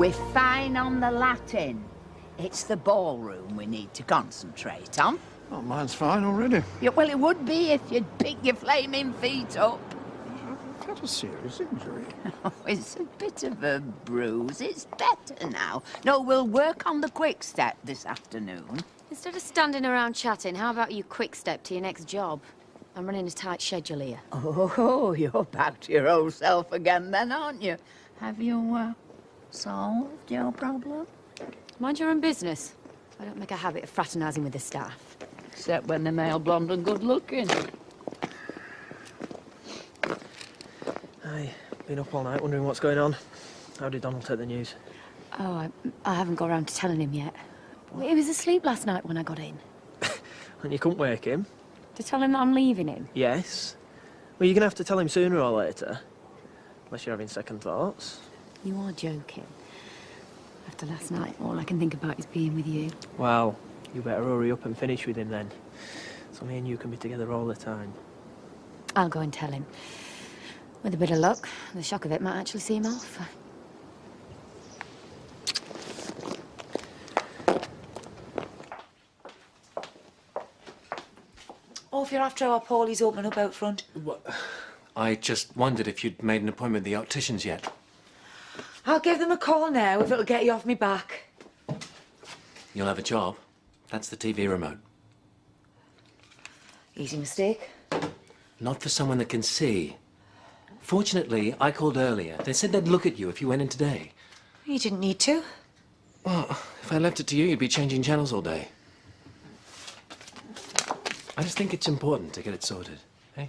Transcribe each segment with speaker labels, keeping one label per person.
Speaker 1: We're fine on the Latin. It's the ballroom we need to concentrate on.
Speaker 2: Oh, mine's fine already.
Speaker 1: Yeah, well, it would be if you'd pick your flaming feet up.
Speaker 2: I've got a serious injury.
Speaker 1: Oh, it's a bit of a bruise. It's better now. No, we'll work on the quick step this afternoon.
Speaker 3: Instead of standing around chatting, how about you quick step to your next job? I'm running a tight schedule here.
Speaker 1: Oh, you're back to your old self again then, aren't you? Have you, solved your problem?
Speaker 3: Mind your own business. I don't make a habit of fraternising with the staff.
Speaker 1: Except when they're male, blonde and good-looking.
Speaker 4: I've been up all night wondering what's going on. How did Donald take the news?
Speaker 3: Oh, I haven't got around to telling him yet. He was asleep last night when I got in.
Speaker 4: And you couldn't wake him?
Speaker 3: To tell him that I'm leaving him?
Speaker 4: Yes. Well, you're going to have to tell him sooner or later. Unless you're having second thoughts.
Speaker 3: You are joking. After last night, all I can think about is being with you.
Speaker 4: Well, you better hurry up and finish with him then. So me and you can be together all the time.
Speaker 3: I'll go and tell him. With a bit of luck, the shock of it might actually see him off.
Speaker 5: Oh, if you're after our Paulie's opening up out front.
Speaker 6: What? I just wondered if you'd made an appointment with the opticians yet.
Speaker 5: I'll give them a call now if it'll get you off me back.
Speaker 6: You'll have a job. That's the TV remote.
Speaker 5: Easy mistake.
Speaker 6: Not for someone that can see. Fortunately, I called earlier. They said they'd look at you if you went in today.
Speaker 5: You didn't need to.
Speaker 6: Well, if I left it to you, you'd be changing channels all day. I just think it's important to get it sorted, eh?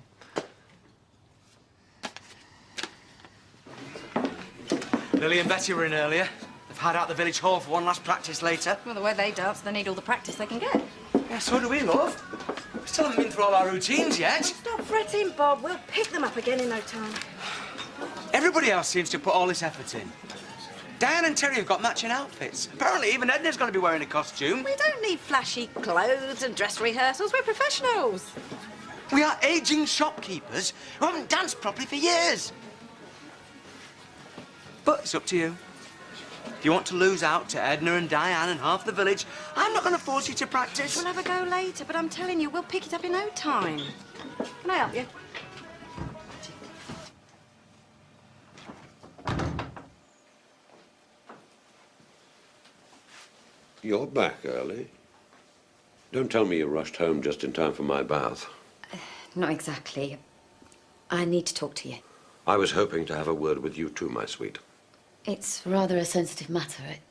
Speaker 7: Lily and Betty were in earlier. They've had out the village hall for one last practice later.
Speaker 8: Well, the way they dance, they need all the practice they can get.
Speaker 7: Yeah, so do we, love. We still haven't been through all our routines yet.
Speaker 8: Stop fretting, Bob. We'll pick them up again in no time.
Speaker 7: Everybody else seems to put all this effort in. Diane and Terry have got matching outfits. Apparently, even Edna's going to be wearing a costume.
Speaker 8: We don't need flashy clothes and dress rehearsals. We're professionals.
Speaker 7: We are ageing shopkeepers who haven't danced properly for years. But it's up to you. If you want to lose out to Edna and Diane and half the village, I'm not going to force you to practice.
Speaker 8: We'll have a go later, but I'm telling you, we'll pick it up in no time. Can I help you?
Speaker 9: You're back early. Don't tell me you rushed home just in time for my bath.
Speaker 3: Not exactly. I need to talk to you.
Speaker 9: I was hoping to have a word with you too, my sweet.
Speaker 3: It's rather a sensitive matter. It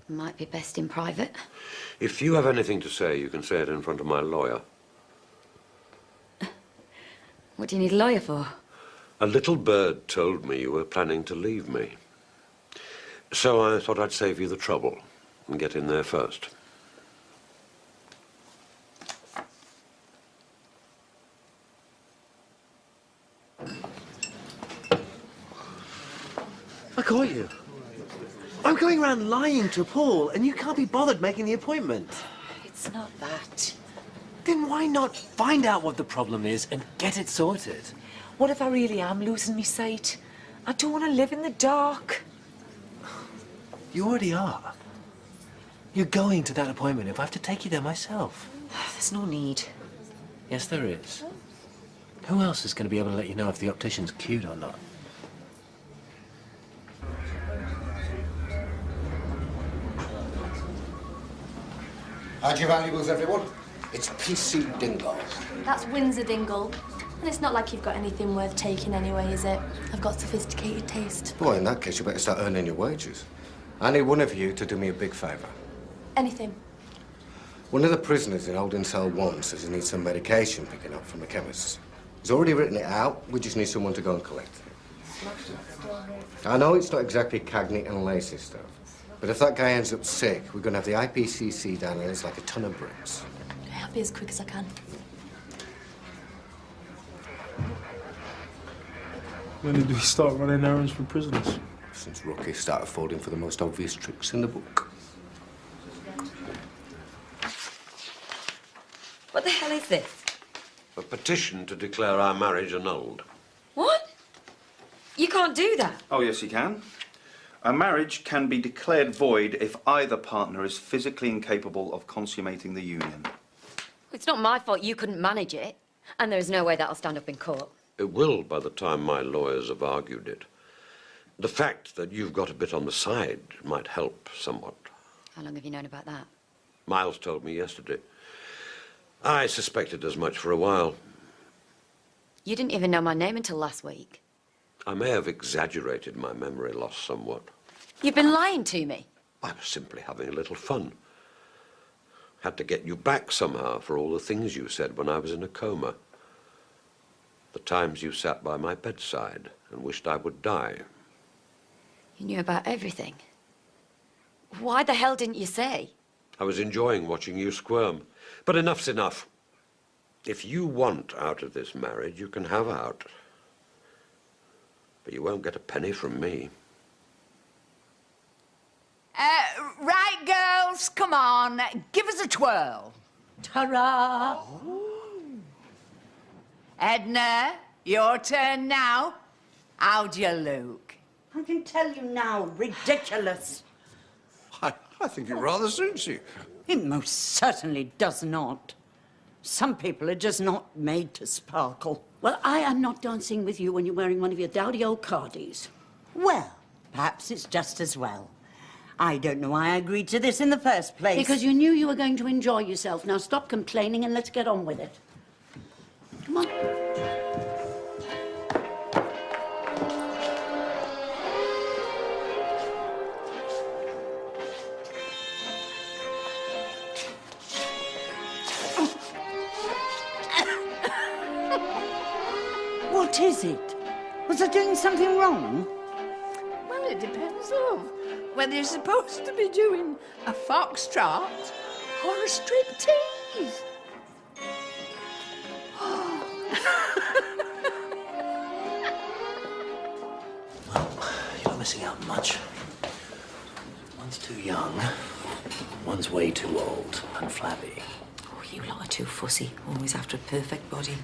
Speaker 3: might be best in private.
Speaker 9: If you have anything to say, you can say it in front of my lawyer.
Speaker 3: What do you need a lawyer for?
Speaker 9: A little bird told me you were planning to leave me. So I thought I'd save you the trouble and get in there first.
Speaker 4: I caught you. I'm going around lying to Paul, and you can't be bothered making the appointment.
Speaker 5: It's not that.
Speaker 6: Then why not find out what the problem is and get it sorted?
Speaker 5: What if I really am losing my sight? I don't want to live in the dark.
Speaker 6: You already are. You're going to that appointment if I have to take you there myself.
Speaker 5: There's no need.
Speaker 6: Yes, there is. Who else is going to be able to let you know if the optician's cute or not?
Speaker 10: How'd your valuables, everyone? It's PC Dingle.
Speaker 11: That's Windsor Dingle. And it's not like you've got anything worth taking anyway, is it? I've got sophisticated taste.
Speaker 10: Well, in that case, you better start earning your wages. I need one of you to do me a big favour.
Speaker 11: Anything.
Speaker 10: One of the prisoners in Holding Cell 1 says he needs some medication picking up from the chemist's. He's already written it out. We just need someone to go and collect it. I know it's not exactly Cagney and Lacey stuff, but if that guy ends up sick, we're going to have the IPCC down there. It's like a ton of bricks.
Speaker 11: Okay, I'll be as quick as I can.
Speaker 2: When did we start running errands for prisoners?
Speaker 10: Since Rookie started falling for the most obvious tricks in the book.
Speaker 5: What the hell is this?
Speaker 9: A petition to declare our marriage annulled.
Speaker 5: What? You can't do that.
Speaker 12: Oh, yes, you can. A marriage can be declared void if either partner is physically incapable of consummating the union.
Speaker 3: It's not my fault you couldn't manage it. And there is no way that'll stand up in court.
Speaker 9: It will by the time my lawyers have argued it. The fact that you've got a bit on the side might help somewhat.
Speaker 3: How long have you known about that?
Speaker 9: Miles told me yesterday. I suspected as much for a while.
Speaker 3: You didn't even know my name until last week.
Speaker 9: I may have exaggerated my memory loss somewhat.
Speaker 3: You've been lying to me.
Speaker 9: I was simply having a little fun. Had to get you back somehow for all the things you said when I was in a coma. The times you sat by my bedside and wished I would die.
Speaker 3: You knew about everything. Why the hell didn't you say?
Speaker 9: I was enjoying watching you squirm. But enough's enough. If you want out of this marriage, you can have out. But you won't get a penny from me.
Speaker 1: Right, girls, come on. Give us a twirl. Ta-ra! Edna, your turn now. How'd you look?
Speaker 13: I can tell you now, ridiculous.
Speaker 2: I think it rather suits you.
Speaker 13: It most certainly does not. Some people are just not made to sparkle.
Speaker 14: Well, I am not dancing with you when you're wearing one of your dowdy old cardies.
Speaker 13: Well, perhaps it's just as well. I don't know why I agreed to this in the first place.
Speaker 14: Because you knew you were going to enjoy yourself. Now stop complaining and let's get on with it. Come on.
Speaker 13: What is it? Was I doing something wrong?
Speaker 1: Well, it depends, love. Whether you're supposed to be doing a foxtrot or a striptease.
Speaker 6: You're not missing out much. One's too young, one's way too old and flabby.
Speaker 5: Oh, you lot are too fussy. Always after a perfect body.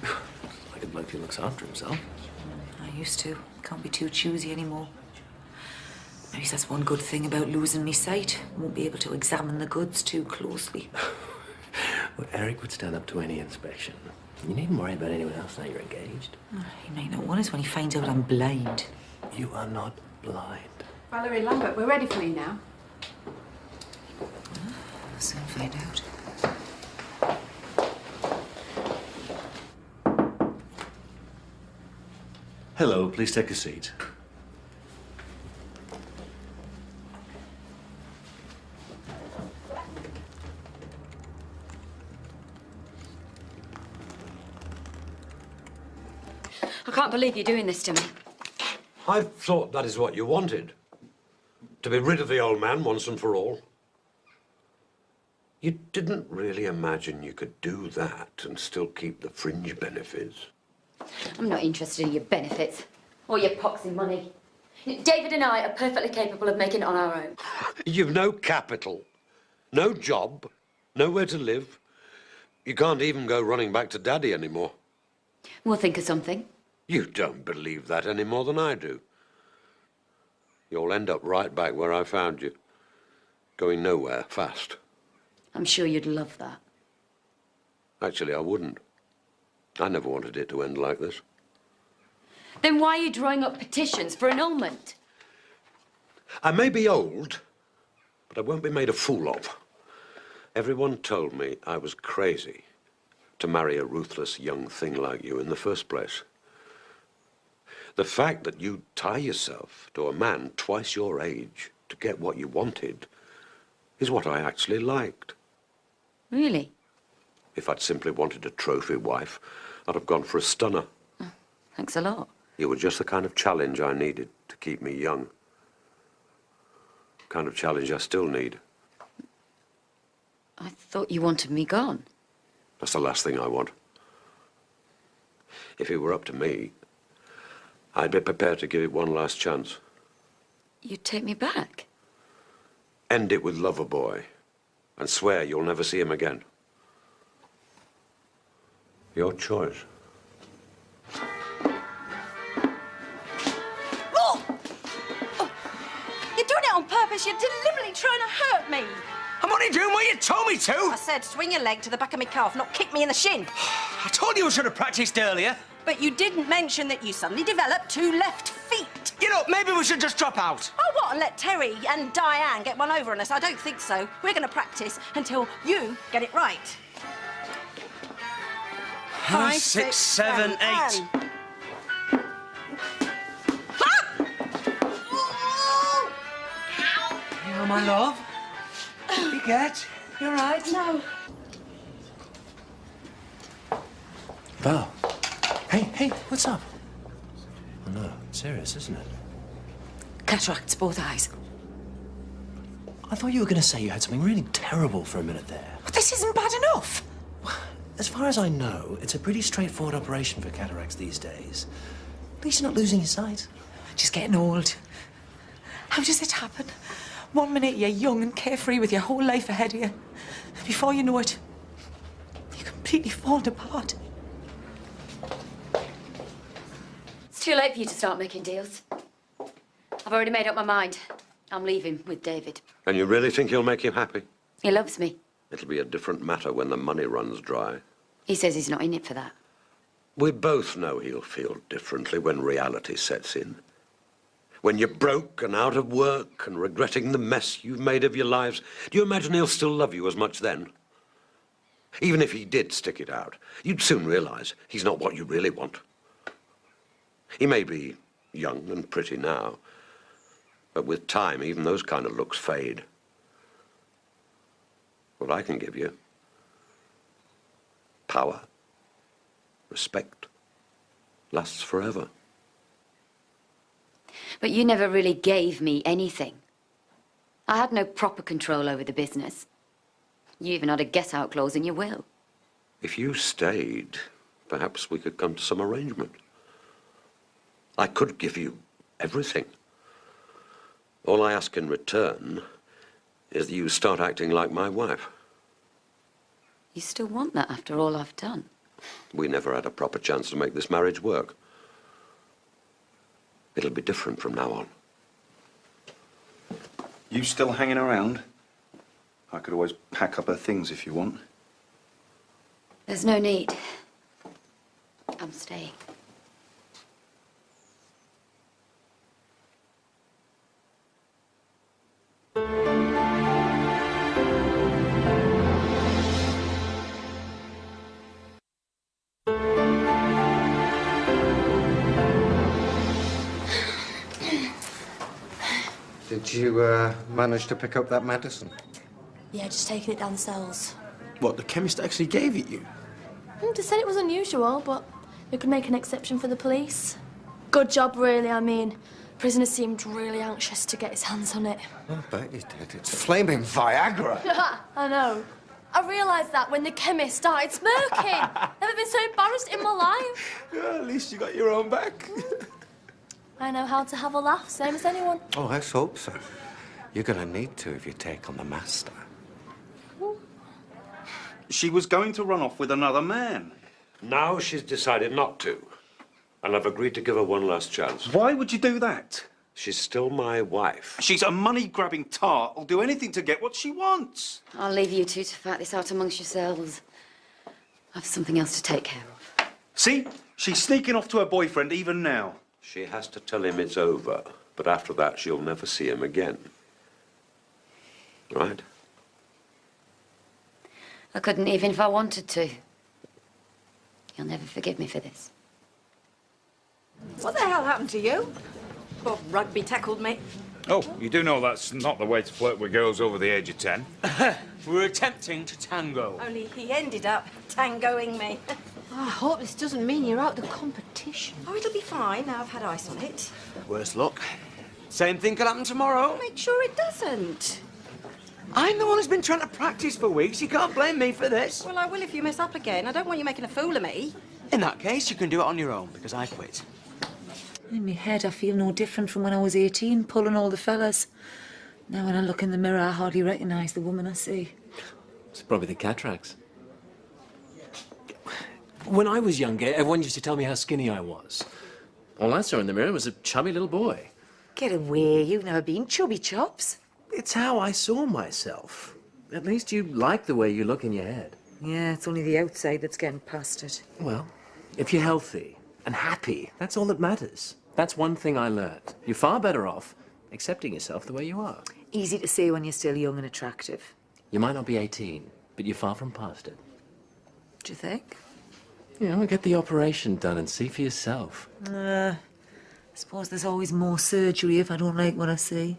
Speaker 6: Like a bloke who looks after himself.
Speaker 5: I used to. Can't be too choosy anymore. Maybe that's one good thing about losing me sight. Won't be able to examine the goods too closely.
Speaker 6: Well, Eric would stand up to any inspection. You needn't worry about anyone else now you're engaged.
Speaker 5: He may not want us when he finds out I'm blind.
Speaker 6: You are not blind.
Speaker 15: Valerie Lambert, we're ready for you now.
Speaker 5: We'll soon find out.
Speaker 16: Hello, please take a seat.
Speaker 3: I can't believe you're doing this to me.
Speaker 9: I thought that is what you wanted. To be rid of the old man once and for all. You didn't really imagine you could do that and still keep the fringe benefits.
Speaker 3: I'm not interested in your benefits or your poxy money. David and I are perfectly capable of making it on our own.
Speaker 9: You've no capital, no job, nowhere to live. You can't even go running back to Daddy anymore.
Speaker 3: We'll think of something.
Speaker 9: You don't believe that any more than I do. You'll end up right back where I found you, going nowhere fast.
Speaker 3: I'm sure you'd love that.
Speaker 9: Actually, I wouldn't. I never wanted it to end like this.
Speaker 3: Then why are you drawing up petitions for annulment?
Speaker 9: I may be old, but I won't be made a fool of. Everyone told me I was crazy to marry a ruthless young thing like you in the first place. The fact that you tie yourself to a man twice your age to get what you wanted is what I actually liked.
Speaker 3: Really?
Speaker 9: If I'd simply wanted a trophy wife, I'd have gone for a stunner.
Speaker 3: Oh, thanks a lot.
Speaker 9: You were just the kind of challenge I needed to keep me young. The kind of challenge I still need.
Speaker 3: I thought you wanted me gone.
Speaker 9: That's the last thing I want. If it were up to me, I'd be prepared to give it one last chance.
Speaker 3: You'd take me back?
Speaker 9: End it with Loverboy and swear you'll never see him again. Your choice.
Speaker 8: Oh! Oh! You're Travis, you're deliberately trying to hurt me.
Speaker 7: I'm only doing what you told me to.
Speaker 8: I said swing your leg to the back of my calf, not kick me in the shin.
Speaker 7: I told you I should have practiced earlier.
Speaker 8: But you didn't mention that you suddenly developed 2 left feet.
Speaker 7: You know, maybe we should just drop out.
Speaker 8: Oh, what, and let Terry and Diane get one over on us? I don't think so. We're going to practice until you get it right.
Speaker 7: 5, 6, 7, 8.
Speaker 8: and...
Speaker 7: You my love. You get? You all right?
Speaker 8: No.
Speaker 6: Val. Hey, what's up? Oh, no, it's serious, isn't it?
Speaker 5: Cataracts, both eyes.
Speaker 6: I thought you were going to say you had something really terrible for a minute there.
Speaker 5: But this isn't bad enough.
Speaker 6: As far as I know, it's a pretty straightforward operation for cataracts these days. At least you're not losing your sight.
Speaker 5: Just getting old. How does it happen? 1 minute you're young and carefree with your whole life ahead of you. Before you know it, you're completely falling apart.
Speaker 3: It's too late for you to start making deals. I've already made up my mind. I'm leaving with David.
Speaker 9: And you really think you'll make him happy?
Speaker 3: He loves me.
Speaker 9: It'll be a different matter when the money runs dry.
Speaker 3: He says he's not in it for that.
Speaker 9: We both know he'll feel differently when reality sets in. When you're broke and out of work and regretting the mess you've made of your lives, do you imagine he'll still love you as much then? Even if he did stick it out, you'd soon realize he's not what you really want. He may be young and pretty now, but with time, even those kind of looks fade. What I can give you, power, respect, lasts forever.
Speaker 3: But you never really gave me anything. I had no proper control over the business. You even had a get-out clause in your will.
Speaker 9: If you stayed, perhaps we could come to some arrangement. I could give you everything. All I ask in return is that you start acting like my wife.
Speaker 3: You still want that after all I've done?
Speaker 9: We never had a proper chance to make this marriage work. It'll be different from now on.
Speaker 12: You still hanging around? I could always pack up her things if you want.
Speaker 3: There's no need. I'm staying.
Speaker 10: Did you manage to pick up that medicine?
Speaker 11: Yeah, just taking it down the cells.
Speaker 6: What, the chemist actually gave it you?
Speaker 11: They said it was unusual, but we could make an exception for the police. Good job, really. I mean, prisoner seemed really anxious to get his hands on it.
Speaker 10: I bet he did. It's flaming Viagra.
Speaker 11: I know. I realised that when the chemist started smirking. Never been so embarrassed in my life.
Speaker 6: Yeah, at least you got your own back.
Speaker 11: I know how to have a laugh, same as anyone.
Speaker 10: Oh, let's hope so. You're going to need to if you take on the master.
Speaker 12: She was going to run off with another man.
Speaker 9: Now she's decided not to. And I've agreed to give her one last chance.
Speaker 12: Why would you do that?
Speaker 9: She's still my wife.
Speaker 12: She's a money-grabbing tart who'll do anything to get what she wants.
Speaker 3: I'll leave you two to fight this out amongst yourselves. I've something else to take care of.
Speaker 12: See? She's sneaking off to her boyfriend even now.
Speaker 9: She has to tell him it's over, but after that she'll never see him again. Right?
Speaker 3: I couldn't even if I wanted to. You'll never forgive me for this.
Speaker 8: What the hell happened to you? Bob Rugby tackled me.
Speaker 17: Oh, you do know that's not the way to flirt with girls over the age of 10.
Speaker 7: We were attempting to tango.
Speaker 8: Only he ended up tangoing me.
Speaker 14: I hope this doesn't mean you're out of the competition.
Speaker 8: Oh, it'll be fine now I've had ice on it.
Speaker 7: Worse luck. Same thing could happen tomorrow.
Speaker 8: Make sure it doesn't.
Speaker 7: I'm the one who's been trying to practice for weeks. You can't blame me for this.
Speaker 8: Well, I will if you mess up again. I don't want you making a fool of me.
Speaker 7: In that case, you can do it on your own, because I quit.
Speaker 5: In my head, I feel no different from when I was 18, pulling all the fellas. Now when I look in the mirror, I hardly recognise the woman I see.
Speaker 6: It's probably the cataracts. When I was younger, everyone used to tell me how skinny I was. All I saw in the mirror was a chubby little boy.
Speaker 5: Get away, you've never been chubby chops.
Speaker 4: It's how I saw myself. At least you like the way you look in your head.
Speaker 5: Yeah, it's only the outside that's getting past it.
Speaker 4: Well, if you're healthy and happy, that's all that matters. That's one thing I learned. You're far better off accepting yourself the way you are.
Speaker 5: Easy to say when you're still young and attractive.
Speaker 4: You might not be 18, but you're far from past it.
Speaker 5: Do you think?
Speaker 4: You know, get the operation done and see for yourself.
Speaker 5: I suppose there's always more surgery if I don't like what I see.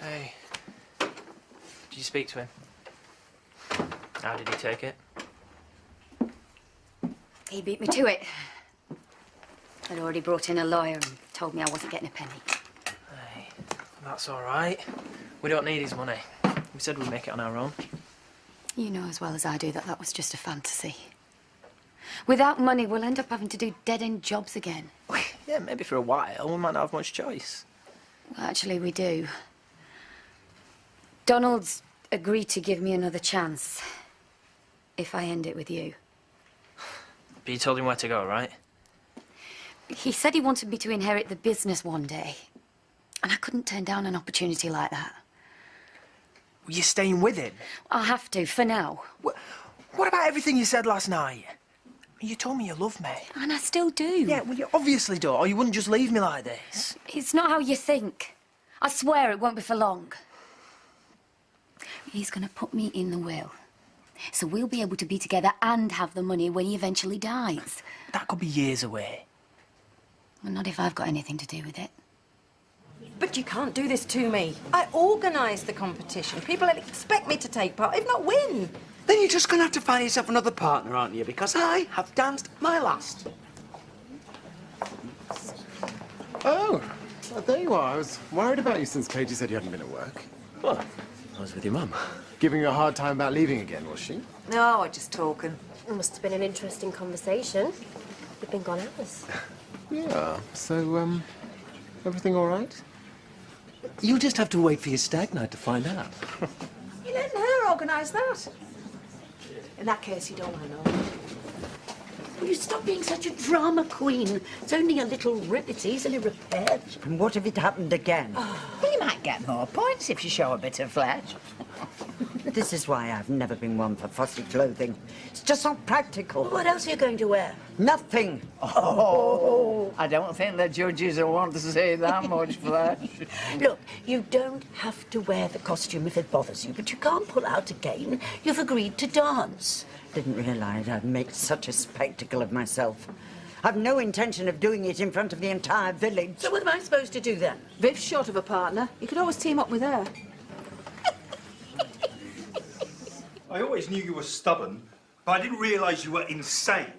Speaker 18: Hey, did you speak to him? How did he take it?
Speaker 3: He beat me to it. I'd already brought in a lawyer and told me I wasn't getting a penny.
Speaker 18: Hey, that's all right. We don't need his money. We said we'd make it on our own.
Speaker 3: You know as well as I do that that was just a fantasy. Without money, we'll end up having to do dead-end jobs again.
Speaker 18: Yeah, maybe for a while. We might not have much choice.
Speaker 3: Well, actually, we do. Donald's agreed to give me another chance if I end it with you.
Speaker 18: But you told him where to go, right?
Speaker 3: He said he wanted me to inherit the business one day. And I couldn't turn down an opportunity like that.
Speaker 18: Well, you're staying with him?
Speaker 3: I'll have to, for now.
Speaker 18: What about everything you said last night? You told me you love me.
Speaker 3: And I still do.
Speaker 18: Yeah, well, you obviously do, or you wouldn't just leave me like this.
Speaker 3: It's not how you think. I swear it won't be for long. He's going to put me in the will. So we'll be able to be together and have the money when he eventually dies.
Speaker 18: That could be years away.
Speaker 3: Well, not if I've got anything to do with it.
Speaker 8: But you can't do this to me. I organised the competition. People expect me to take part, if not win.
Speaker 7: Then you're just going to have to find yourself another partner, aren't you? Because I have danced my last.
Speaker 19: Oh, well, there you are. I was worried about you since Katie said you hadn't been at work.
Speaker 4: What? I was with your mum.
Speaker 19: Giving you a hard time about leaving again, was she?
Speaker 11: No, we're just talking. It must have been an interesting conversation. You've been gone hours.
Speaker 19: Yeah. So, everything all right?
Speaker 4: You'll just have to wait for your stag night to find out.
Speaker 8: You're letting her organise that. In that case, you don't want to know.
Speaker 14: Will you stop being such a drama queen? It's only a little rip. It's easily repaired.
Speaker 13: And what if it happened again?
Speaker 20: Well, you might get more points if you show a bit of flesh.
Speaker 13: This is why I've never been one for fussy clothing. It's just not practical.
Speaker 14: What else are you going to wear?
Speaker 13: Nothing.
Speaker 20: Oh, I don't think the judges will want to see that much flesh.
Speaker 14: Look, you don't have to wear the costume if it bothers you, but you can't pull out again. You've agreed to dance.
Speaker 13: Didn't realise I'd make such a spectacle of myself. I've no intention of doing it in front of the entire village.
Speaker 14: So what am I supposed to do then?
Speaker 15: Viv's short of a partner. You could always team up with her.
Speaker 12: I always knew you were stubborn, but I didn't realise you were insane.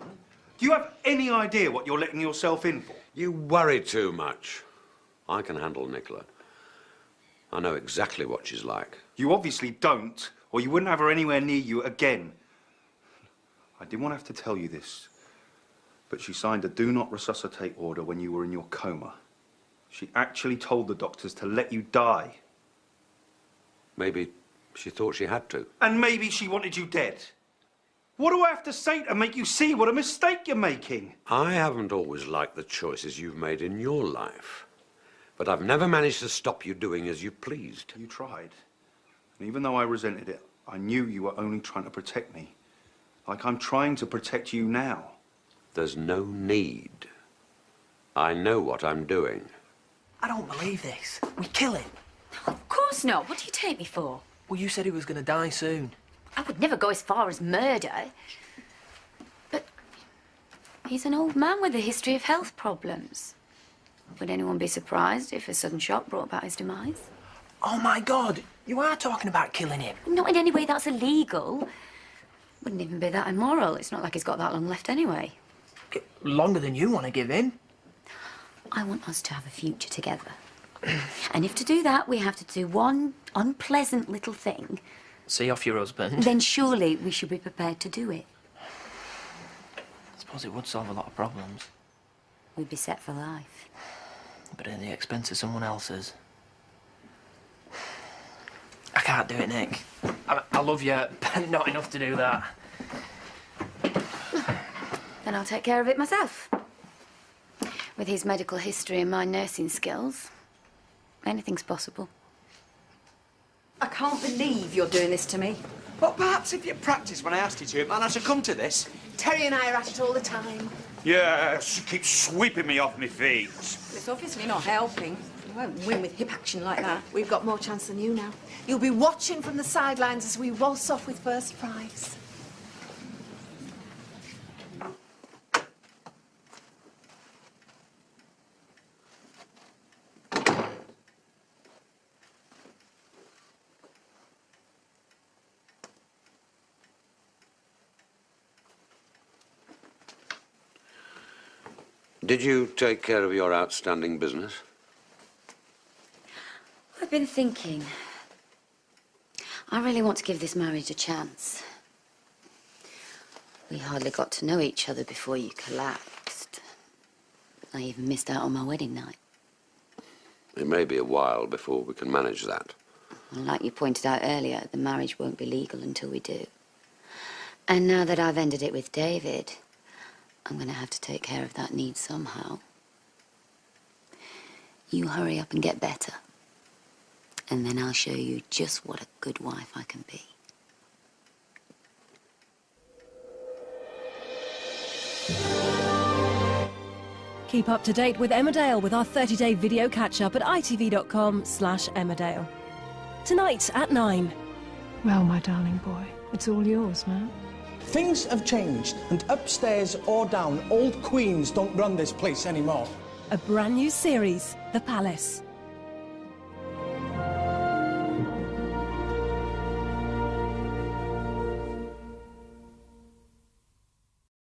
Speaker 12: Do you have any idea what you're letting yourself in for?
Speaker 9: You worry too much. I can handle Nicola. I know exactly what she's like.
Speaker 12: You obviously don't, or you wouldn't have her anywhere near you again. I didn't want to have to tell you this, but she signed a do not resuscitate order when you were in your coma. She actually told the doctors to let you die.
Speaker 9: Maybe she thought she had to.
Speaker 12: And maybe she wanted you dead. What do I have to say to make you see what a mistake you're making?
Speaker 9: I haven't always liked the choices you've made in your life, but I've never managed to stop you doing as you pleased.
Speaker 12: You tried. And even though I resented it, I knew you were only trying to protect me. Like I'm trying to protect you now.
Speaker 9: There's no need. I know what I'm doing.
Speaker 18: I don't believe this. We kill him.
Speaker 3: Of course not. What do you take me for?
Speaker 18: Well, you said he was going to die soon.
Speaker 3: I would never go as far as murder. But he's an old man with a history of health problems. Would anyone be surprised if a sudden shock brought about his demise?
Speaker 18: Oh, my God. You are talking about killing him.
Speaker 3: Not in any way that's illegal. Wouldn't even be that immoral. It's not like he's got that long left anyway.
Speaker 18: Longer than you want to give him.
Speaker 3: I want us to have a future together. And if to do that we have to do one unpleasant little thing,
Speaker 18: See off your husband.
Speaker 3: then surely we should be prepared to do it.
Speaker 18: I suppose it would solve a lot of problems.
Speaker 3: We'd be set for life.
Speaker 18: But at the expense of someone else's. I can't do it, Nick. I love you, but not enough to do that.
Speaker 3: Then I'll take care of it myself. With his medical history and my nursing skills, Anything's possible.
Speaker 8: I can't believe you're doing this to me.
Speaker 7: Well, perhaps if you practiced when I asked you to, it might not have come to this.
Speaker 15: Terry and I are at it all the time.
Speaker 17: Yeah, she keeps sweeping me off my feet.
Speaker 8: It's obviously not helping. You won't win with hip action like that.
Speaker 15: We've got more chance than you now. You'll be watching from the sidelines as we waltz off with first prize.
Speaker 9: Did you take care of your outstanding business?
Speaker 3: I've been thinking. I really want to give this marriage a chance. We hardly got to know each other before you collapsed. I even missed out on my wedding night.
Speaker 9: It may be a while before we can manage that.
Speaker 3: And like you pointed out earlier, the marriage won't be legal until we do. And now that I've ended it with David, I'm going to have to take care of that need somehow. You hurry up and get better. And then I'll show you just what a good wife I can be.
Speaker 21: Keep up to date with Emmerdale with our 30-day video catch-up at itv.com/Emmerdale. Tonight at 9.
Speaker 22: Well, my darling boy, it's all yours now.
Speaker 23: Things have changed, and upstairs or down, old queens don't run this place anymore.
Speaker 21: A brand new series, The Palace.